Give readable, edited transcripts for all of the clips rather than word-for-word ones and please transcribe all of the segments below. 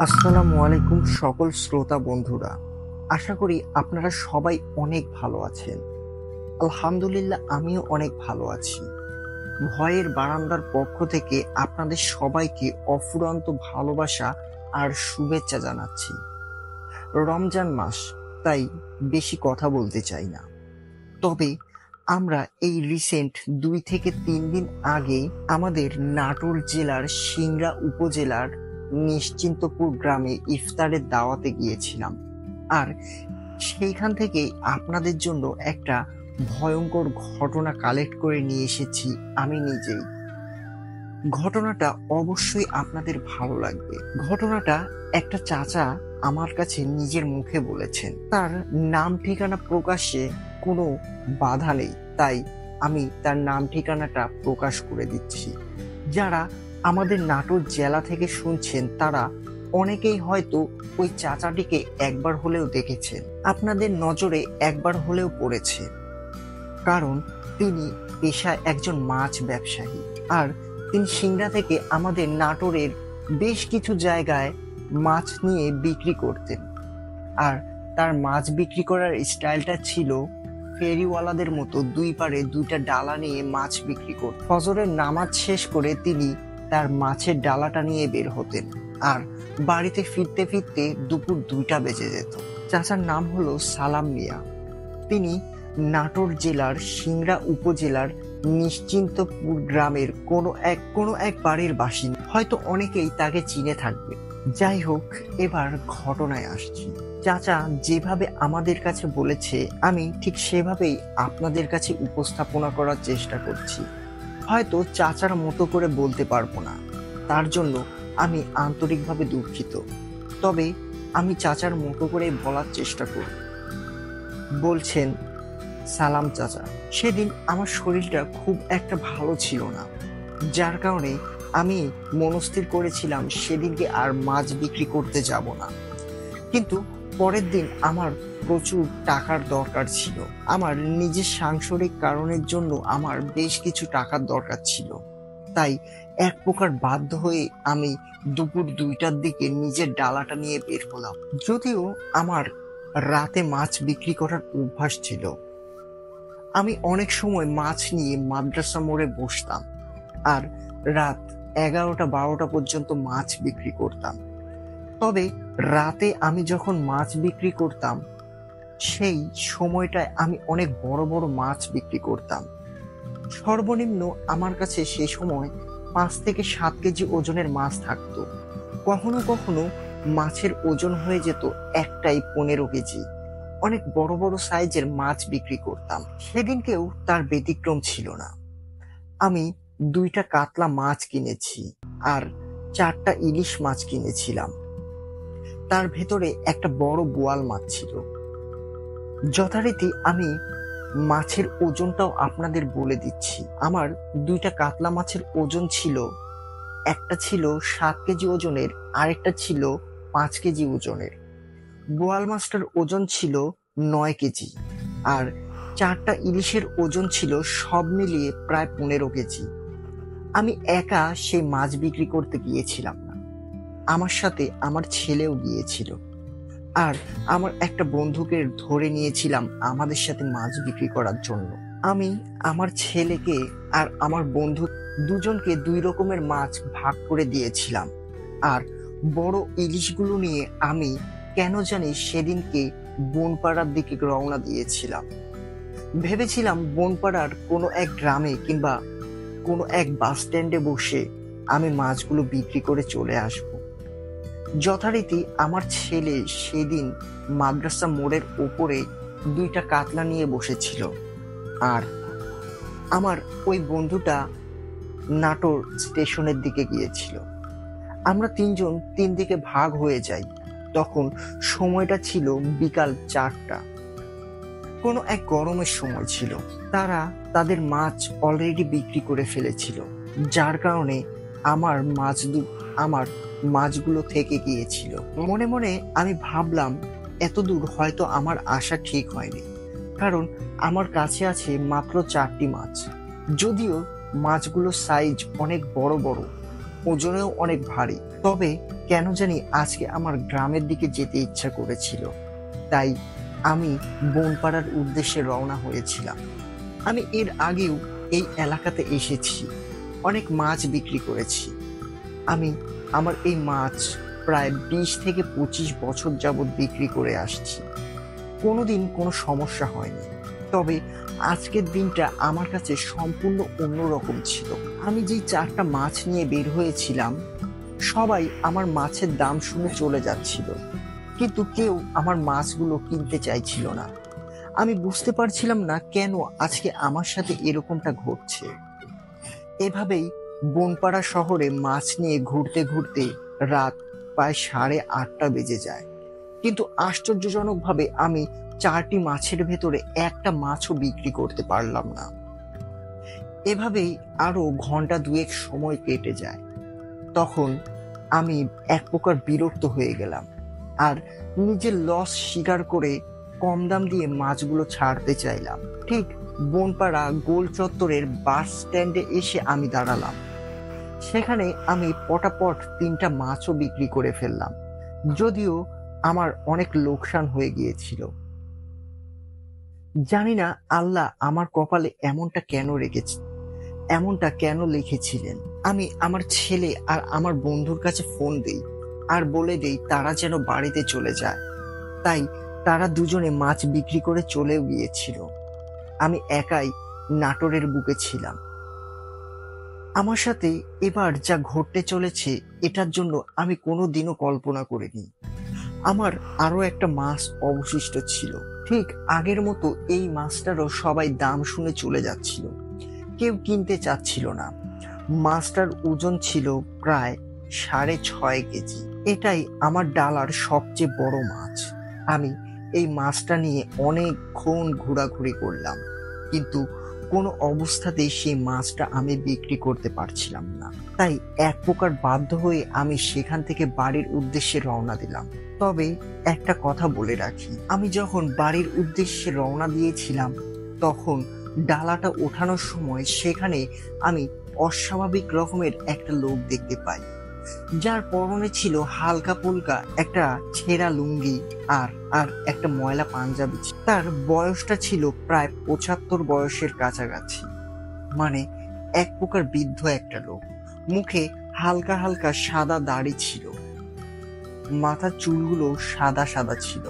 আসসালামু আলাইকুম সকল শ্রোতা বন্ধুরা। আশা করি আপনারা সবাই অনেক ভালো আছেন। আলহামদুলিল্লাহ আমিও অনেক ভালো আছি। ভয়ের বারান্দার পক্ষ থেকে আপনাদের সবাইকে অফুরন্ত ভালোবাসা আর শুভেচ্ছা জানাচ্ছি। রমজান মাস, তাই বেশি কথা বলতে চাই না। তবে আমরা এই রিসেন্ট 2 থেকে 3 দিন আগে আমাদের নাটোর জেলার সিংড়া উপজেলার নিশ্চিন্তপুর গ্রামে ইফতারের দাওয়াতে গিয়েছিলাম। আর সেইখান থেকেই আপনাদের জন্য একটা ভয়ঙ্কর ঘটনা কালেক্ট করে নিয়ে এসেছি আমি নিজেই। ঘটনাটা অবশ্যই আপনাদের ভালো লাগবে। ঘটনাটা একটা চাচা আমার কাছে নিজের মুখে বলেছেন। তার নাম ঠিকানা প্রকাশে কোনো বাধা নেই, তাই আমি তার নাম ঠিকানাটা প্রকাশ করে দিচ্ছি। যারা আমাদের নাটোর জেলা থেকে শুনছেন তারা অনেকেই হয়তো ওই চাচাটিকে একবার হলেও দেখেছেন, আপনাদের নজরে একবার হলেও পড়েছে। কারণ তিনি পেশায় একজন মাছ ব্যবসায়ী, আর তিনি সিংড়া থেকে আমাদের নাটোরের বেশ কিছু জায়গায় মাছ নিয়ে বিক্রি করতেন। আর তার মাছ বিক্রি করার স্টাইলটা ছিল ফেরিওয়ালাদের মতো, দুই পারে দুইটা ডালা নিয়ে মাছ বিক্রি করতেন। ফজরের নামাজ শেষ করে তিনি তার মাছের ডালাটা নিয়ে বের হতেন, আর বাড়িতে ফিরতে ফিরতে দুপুর 2টা বেজে যেত। চাচার নাম হলো সালাম মিয়া। তিনি নাটোর জেলার সিংড়া উপজেলার নিশ্চিন্তপুর গ্রামের কোনো এক বাড়ির বাসিন্দা। হয়তো অনেকেই তাকে চিনে থাকবে। যাই হোক, এবার ঘটনায় আসছি। চাচা যেভাবে আমাদের কাছে বলেছে আমি ঠিক সেভাবেই আপনাদের কাছে উপস্থাপনা করার চেষ্টা করছি। হয়তো চাচার মতো করে বলতে পারবো না, তার জন্য আমি আন্তরিকভাবে দুঃখিত। তবে আমি চাচার মতো করে বলার চেষ্টা করব। বলছেন, সালাম চাচা, সেদিন আমার শরীরটা খুব একটা ভালো ছিল না, যার কারণে আমি মনস্থির করেছিলাম সেদিনকে আর মাছ বিক্রি করতে যাব না। কিন্তু পরের দিন আমার প্রচুর টাকার দরকার ছিল। আমার নিজের সাংসারিক কারণের জন্য আমার বেশ কিছু টাকার দরকার ছিল। তাই এক প্রকার বাধ্য হয়ে আমি দুপুর 2টার দিকে নিজের ডালাটা নিয়ে বের হলাম। যদিও আমার রাতে মাছ বিক্রি করার অভ্যাস ছিল, আমি অনেক সময় মাছ নিয়ে মাদ্রাসা মোড়ে বসতাম আর রাত 11টা 12টা পর্যন্ত মাছ বিক্রি করতাম। তবে রাতে আমি যখন মাছ বিক্রি করতাম সেই সময়টায় আমি অনেক বড় বড় মাছ বিক্রি করতাম। সর্বনিম্ন আমার কাছে সেই সময় 5 থেকে 7 কেজি ওজনের মাছ থাকতো। কখনো কখনো মাছের ওজন হয়ে যেত একটাই 15 কেজি। অনেক বড় বড় সাইজের মাছ বিক্রি করতাম। সেদিনকেও তার ব্যতিক্রম ছিল না। আমি 2টা কাতলা মাছ কিনেছি আর 4টা ইলিশ মাছ কিনেছিলাম। তার ভেতরে একটা বড় বোয়াল মাছ ছিল। যথারীতি আমি মাছের ওজনটাও আপনাদের বলে দিচ্ছি। আমার 2টা কাতলা মাছের ওজন ছিল, একটা ছিল 7 কেজি ওজনের, আরেকটা ছিল 5 কেজি ওজনের। বোয়াল মাছটার ওজন ছিল 9 কেজি, আর 4টা ইলিশের ওজন ছিল সব মিলিয়ে প্রায় 15 কেজি। আমি একা সেই মাছ বিক্রি করতে গিয়েছিলাম না, আমার সাথে আমার ছেলেও গিয়েছিল। আর আমার একটা বন্ধুকে ধরে নিয়েছিলাম আমাদের সাথে মাছ বিক্রি করার জন্য। আমি আমার ছেলেকে আর আমার বন্ধু দুজনকে 2 রকমের মাছ ভাগ করে দিয়েছিলাম। আর বড় ইলিশগুলো নিয়ে আমি কেন জানি সেদিনকে বনপাড়ার দিকে রওনা দিয়েছিলাম। ভেবেছিলাম বনপাড়ার কোনো এক গ্রামে কিংবা কোনো এক বাস স্ট্যান্ডে বসে আমি মাছগুলো বিক্রি করে চলে আসব। যথারীতি আমার ছেলে সেদিন মাদ্রাসা মোড়ের ওপরে 2টা কাতলা নিয়ে বসেছিল, আর আমার ওই বন্ধুটা নাটোর স্টেশনের দিকে গিয়েছিল। আমরা 3জন 3 দিকে ভাগ হয়ে যাই। তখন সময়টা ছিল বিকাল 4টা। কোনো এক গরমের সময় ছিল। তারা তাদের মাছ অলরেডি বিক্রি করে ফেলেছিল, যার কারণে আমার মাছগুলো থেকে গিয়েছিল। মনে মনে আমি ভাবলাম এত দূর হয়তো আমার আসা ঠিক হয়নি, কারণ আমার কাছে আছে মাত্র 4টি মাছ। যদিও মাছগুলোর সাইজ অনেক বড় বড়, ওজনেও অনেক ভারী। তবে কেন জানি আজকে আমার গ্রামের দিকে যেতে ইচ্ছা করেছিল, তাই আমি বনপাড়ার উদ্দেশ্যে রওনা হয়েছিলাম। আমি এর আগেও এই এলাকাতে এসেছি, অনেক মাছ বিক্রি করেছি। আমি আমার এই মাছ প্রায় 20 থেকে 25 বছর যাবৎ বিক্রি করে আসছি, কোনোদিন কোনো সমস্যা হয়নি। তবে আজকের দিনটা আমার কাছে সম্পূর্ণ অন্যরকম ছিল। আমি যেই 4টা মাছ নিয়ে বের হয়েছিলাম, সবাই আমার মাছের দাম শুনে চলে যাচ্ছিল, কিন্তু কেউ আমার মাছগুলো কিনতে চাইছিল না। আমি বুঝতে পারছিলাম না কেন আজকে আমার সাথে এরকমটা ঘটছে। এভাবেই বনপাড়া শহরে মাছ নিয়ে ঘুরতে ঘুরতে রাত প্রায় 8:30 বেজে যায়, কিন্তু আশ্চর্যজনকভাবে আমি 4টি মাছের ভেতরে একটা মাছও বিক্রি করতে পারলাম না। এভাবেই আরো ঘন্টা দুয়েক সময় কেটে যায়। তখন আমি এক প্রকার বিরক্ত হয়ে গেলাম, আর নিজের লস স্বীকার করে কম দাম দিয়ে মাছগুলো ছাড়তে চাইলাম। ঠিক বনপাড়া গোল চত্বরের বাস স্ট্যান্ডে এসে আমি দাঁড়ালাম। সেখানে আমি পটাপট 3টা মাছও বিক্রি করে ফেললাম, যদিও আমার অনেক লোকসান হয়ে গিয়েছিল। জানি না আল্লাহ আমার কপালে এমনটা কেন রেখেছে, এমনটা কেন লিখেছিলেন। আমি আমার ছেলে আর আমার বন্ধুর কাছে ফোন দেই আর বলে দেই তারা যেন বাড়িতে চলে যায়। তাই তারা দুজনে মাছ বিক্রি করে চলেও গিয়েছিল। আমি একাই নাটোরের বুকে ছিলাম। আমার সাথে এবার যা ঘটতে চলেছে, এটার জন্য আমি কোনোদিনও কল্পনা করিনি। আমার আরো একটা মাছ অবশিষ্ট ছিল, ঠিক আগের মতো এই মাছটারও সবাই দাম শুনে চলে যাচ্ছিল, কেউ কিনতে চাচ্ছিল না। মাছটার ওজন ছিল প্রায় 6.5 কেজি। এটাই আমার ডালার সবচেয়ে বড় মাছ। আমি এই মাছটা নিয়ে অনেকক্ষণ ঘোরাঘুরি করলাম, কিন্তু কোনো অবস্থাতেই সেই মাছটা আমি বিক্রি করতে পারছিলাম না। তাই এক প্রকার বাধ্য হয়ে আমি সেখান থেকে বাড়ির উদ্দেশ্যে রওনা দিলাম। তবে একটা কথা বলে রাখি, আমি যখন বাড়ির উদ্দেশ্যে রওনা দিয়েছিলাম, তখন ডালাটা ওঠানোর সময় সেখানে আমি অস্বাভাবিক রকমের একটা লোক দেখতে পাই, যার পরনে ছিল হালকা পুলকা একটা ছেঁড়া লুঙ্গি আর আর একটা ময়লা পাঞ্জাবি। তার বয়সটা ছিল প্রায় 75 বয়সের কাছাকাছি, মানে এক প্রকার বৃদ্ধ একটা লোক। মুখে হালকা হালকা সাদা দাড়ি ছিল, মাথার চুলগুলো সাদা সাদা ছিল।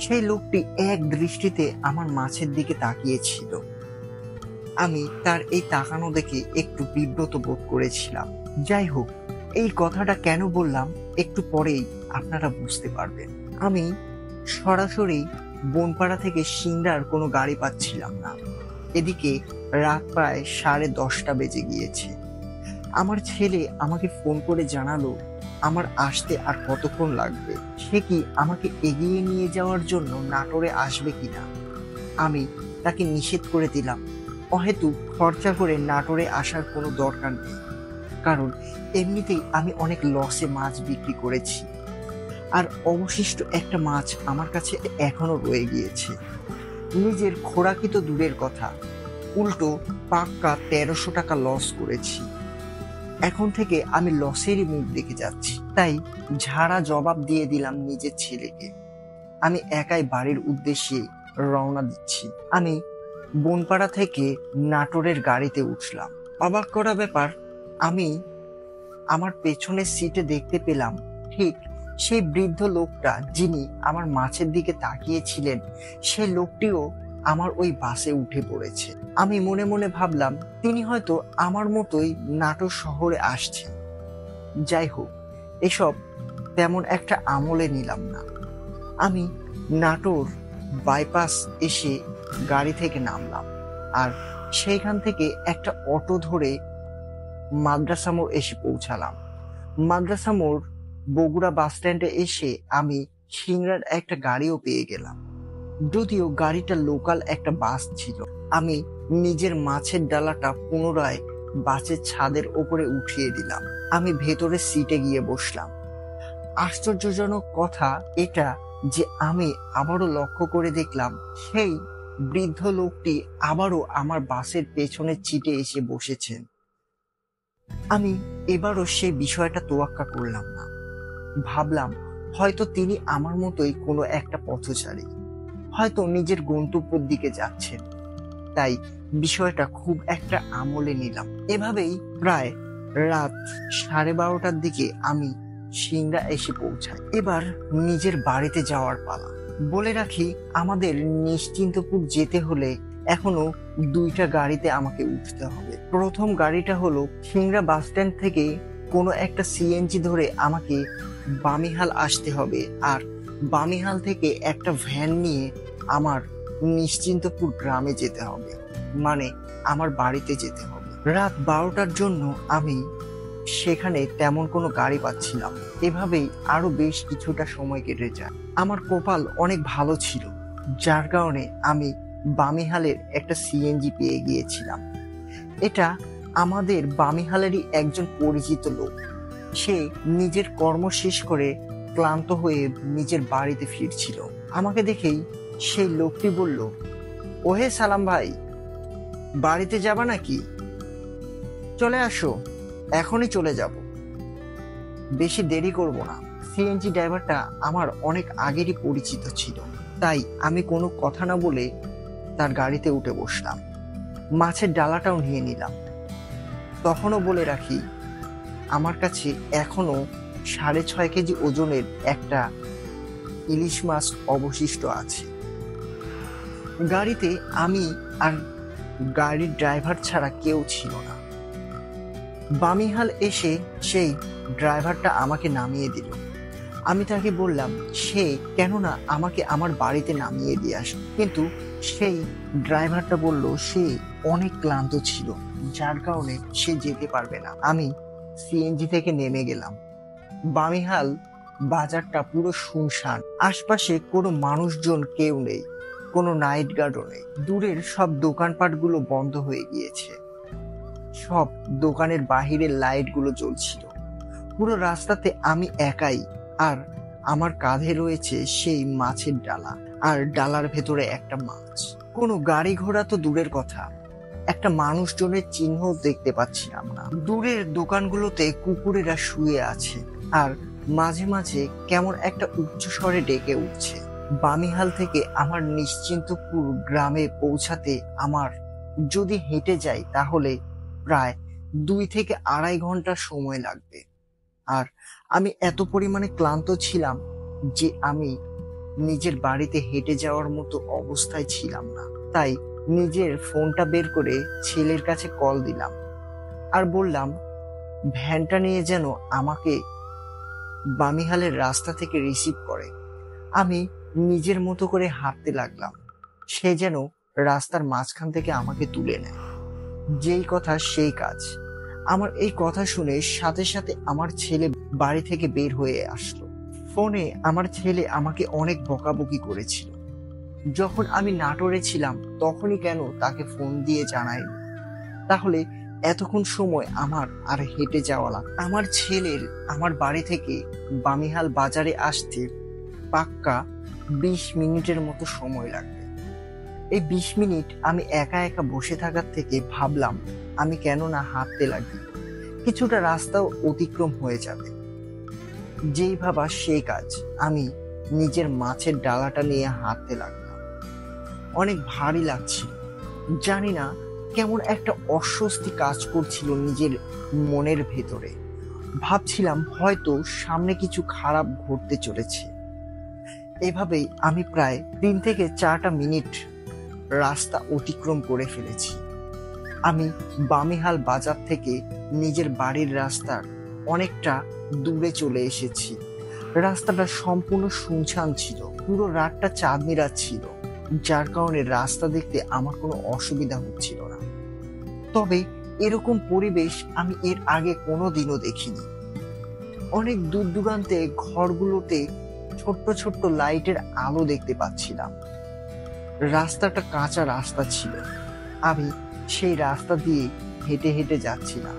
সেই লোকটি এক দৃষ্টিতে আমার মাছের দিকে তাকিয়েছিল। আমি তার এই তাকানো দেখে একটু বিব্রত বোধ করেছিলাম। যাই হোক, এই কথাটা কেন বললাম একটু পরেই আপনারা বুঝতে পারবেন। আমি সরাসরি বনপাড়া থেকে সিংড়ার কোনো গাড়ি পাচ্ছিলাম না। এদিকে রাত প্রায় 10:30 বেজে গিয়েছে। আমার ছেলে আমাকে ফোন করে জানালো আমার আসতে আর কতক্ষণ লাগবে, সে কি আমাকে এগিয়ে নিয়ে যাওয়ার জন্য নাটোরে আসবে কিনা। আমি তাকে নিষেধ করে দিলাম, অহেতুক খরচা করে নাটোরে আসার কোনো দরকার নেই, কারণ এমনিতেই আমি অনেক লসে মাছ বিক্রি করেছি, আর অবশিষ্ট একটা মাছ আমার কাছে এখনো রয়ে গিয়েছে। নিজের খোরাকি তো দূরের কথা, উল্টো পাক্কা 1300 টাকা লস করেছি। এখন থেকে আমি লসেরই মুখ দেখে যাচ্ছি। তাই ঝাড়া জবাব দিয়ে দিলাম নিজের ছেলেকে। আমি একাই বাড়ির উদ্দেশ্যে রওনা দিচ্ছি। আমি বনপাড়া থেকে নাটোরের গাড়িতে উঠলাম। অবাক করা ব্যাপার, আমি আমার পেছনের সিটে দেখতে পেলাম ঠিক সেই বৃদ্ধ লোকটা যিনি আমার মাছের দিকে তাকিয়েছিলেন, সেই লোকটিও আমার ওই বাসে উঠে পড়েছে। আমি মনে মনে ভাবলাম তিনি হয়তো আমার মতোই নাটোর শহরে আসছেন। যাই হোক, এসব তেমন একটা আমলে নিলাম না। আমি নাটোর বাইপাস এসে গাড়ি থেকে নামলাম, আর সেইখান থেকে একটা অটো ধরে মাদ্রাসা মোড় এসে পৌঁছালাম। মাদ্রাসা মোড় বগুড়া বাস স্ট্যান্ডে এসে আমি সিংড়ার একটা গাড়িও পেয়ে গেলাম, যদিও গাড়িটা লোকাল একটা বাস ছিল। আমি নিজের মাছের ডালাটা পুনরায় বাসের ছাদের ওপরে উঠিয়ে দিলাম। আমি ভেতরের সিটে গিয়ে বসলাম। আশ্চর্যজনক কথা এটা যে আমি আবারও লক্ষ্য করে দেখলাম সেই বৃদ্ধ লোকটি আবারও আমার বাসের পেছনের সিটে এসে বসেছেন। আমি এবারও সেই বিষয়টা তোয়াক্কা করলাম না। ভাবলাম হয়তো তিনি আমার মতোই কোনো একটা পথচারী, হয়তো নিজের গন্তব্যের দিকে যাচ্ছেন। তাই বিষয়টা খুব একটা আমলে নিলাম। এভাবেই প্রায় রাত 12:30টার দিকে আমি সিংড়া এসে পৌঁছাই। এবার নিজের বাড়িতে যাওয়ার পালা। বলে রাখি, আমাদের নিশ্চিন্তপুর যেতে হলে এখনো 2টা গাড়িতে আমাকে উঠতে হবে। প্রথম গাড়িটা হলো সিংড়া বাস স্ট্যান্ড থেকে কোনো একটা সিএনজি ধরে আমাকে বামিহাল আসতে হবে, আর বামিহাল থেকে একটা ভ্যান নিয়ে আমার নিশ্চিন্তপুর গ্রামে যেতে হবে, মানে আমার বাড়িতে যেতে হবে। রাত 12টার জন্য আমি সেখানে তেমন কোনো গাড়ি পাচ্ছিলাম। এভাবেই আরো বেশ কিছুটা সময় কেটে যায়। আমার কপাল অনেক ভালো ছিল, যার কারণে আমি বামিহালের একটা সিএনজি পেয়ে গিয়েছিলাম। এটা আমাদের বামিহালেরই একজন পরিচিত লোক। সে নিজের কর্ম শেষ করে ক্লান্ত হয়ে নিজের বাড়িতে ফিরছিল। আমাকে দেখেই সেই লোকটি বলল, ওহে সালাম ভাই, বাড়িতে যাবা নাকি? চলে আসো, এখনই চলে যাব, বেশি দেরি করব না। সিএনজি ড্রাইভারটা আমার অনেক আগেরই পরিচিত ছিল, তাই আমি কোনো কথা না বলে তার গাড়িতে উঠে বসলাম। মাছের ডালাটাও নিয়ে নিলাম। তখনও বলে রাখি, আমার কাছে এখনো 6.5 কেজি ওজনের একটা ইলিশ মাছ অবশিষ্ট আছে। গাড়িতে আমি আর গাড়ির ড্রাইভার ছাড়া কেউ ছিল না। বামিহাল এসে সেই ড্রাইভারটা আমাকে নামিয়ে দিল। আমি তাকে বললাম সে কেননা আমাকে আমার বাড়িতে নামিয়ে দিয়ে আসে, কিন্তু সেই ড্রাইভারটা বলল সে অনেক ক্লান্ত ছিল, যার কারণে সে যেতে পারবে না। আমি সিএনজি থেকে নেমে গেলাম। বামিহাল বাজারটা পুরো শুনশান, আশপাশে কোনো মানুষজন কেউ নেই, কোনো নাইট গার্ডও নেই। দূরের সব দোকানপাটগুলো বন্ধ হয়ে গিয়েছে, সব দোকানের বাহিরের লাইটগুলো জ্বলছিল। পুরো রাস্তাতে আমি একাই, আর আমার কাঁধে রয়েছে সেই মাছের ডালা, আর ডালার ভেতরে একটা মাছ। কোনো গাড়ি ঘোড়া তো দূরের কথা, একটা মানুষজনের চিহ্ন দেখতে পাচ্ছিলাম না। দূরের দোকানগুলোতে কুকুরেরা শুয়ে আছে, আর মাঝে মাঝে কেমন একটা উচ্চ স্বরে ডেকে উঠছে। বামিহাল থেকে আমার নিশ্চিন্তপুর গ্রামে পৌঁছাতে আমার যদি হেঁটে যাই তাহলে প্রায় 2 থেকে 2.5 ঘন্টা সময় লাগবে। আর আমি এত পরিমাণে ক্লান্ত ছিলাম যে আমি নিজের বাড়িতে হেঁটে যাওয়ার মতো অবস্থায় ছিলাম না। তাই নিজের ফোনটা বের করে ছেলের কাছে কল দিলাম, আর বললাম ভ্যানটা নিয়ে যেন আমাকে বামিহালের রাস্তা থেকে রিসিভ করে। আমি নিজের মতো করে হাঁটতে লাগলাম, সে যেন রাস্তার মাঝখান থেকে আমাকে তুলে নেয়। যেই কথা সেই কাজ। আমার এই কথা শুনে সাথে সাথে আমার ছেলে বাড়ি থেকে বের হয়ে আসলো। ফোনে আমার ছেলে আমাকে অনেক বকাবকি করেছিল। যখন আমি নাটোরে ছিলাম তখনই কেন তাকে ফোন দিয়ে জানাইনি, তাহলে এতক্ষণ সময় আমার আর হেঁটে যাওয়া লাগতো। আমার ছেলের আমার বাড়ি থেকে বামিহাল বাজারে আসতে পাক্কা 20 মিনিটের মতো সময় লাগবে। এই 20 মিনিট আমি একা একা বসে থাকার থেকে ভাবলাম আমি কেন না হাঁটতে লাগি, কিছুটা রাস্তাও অতিক্রম হয়ে যাবে। যেই ভাবা সেই কাজ, আমি নিজের মাছের ডালাটা নিয়ে হাঁটতে লাগলাম। অনেক ভারী লাগছিল, জানি না কেমন একটা অস্বস্তি কাজ করছিল নিজের মনের ভেতরে। ভাবছিলাম হয়তো সামনে কিছু খারাপ ঘটতে চলেছে। এভাবেই আমি প্রায় 3 থেকে 4টা মিনিট রাস্তা অতিক্রম করে ফেলেছি। আমি বামিহাল বাজার থেকে নিজের বাড়ির রাস্তার অনেকটা দূরে চলে এসেছি। রাস্তাটা সম্পূর্ণ শুনশান ছিল, পুরো রাতটা চাঁদনি রাত ছিল, যার কারণে রাস্তা দেখতে আমার কোনো অসুবিধা হচ্ছিল না। তবে এরকম পরিবেশ আমি এর আগে কোনোদিনও দেখিনি। অনেক দূর দূরান্তে ঘরগুলোতে ছোট্ট ছোট্ট লাইটের আলো দেখতে পাচ্ছিলাম। রাস্তাটা কাঁচা রাস্তা ছিল, আমি সেই রাস্তা দিয়ে হেঁটে হেঁটে যাচ্ছিলাম।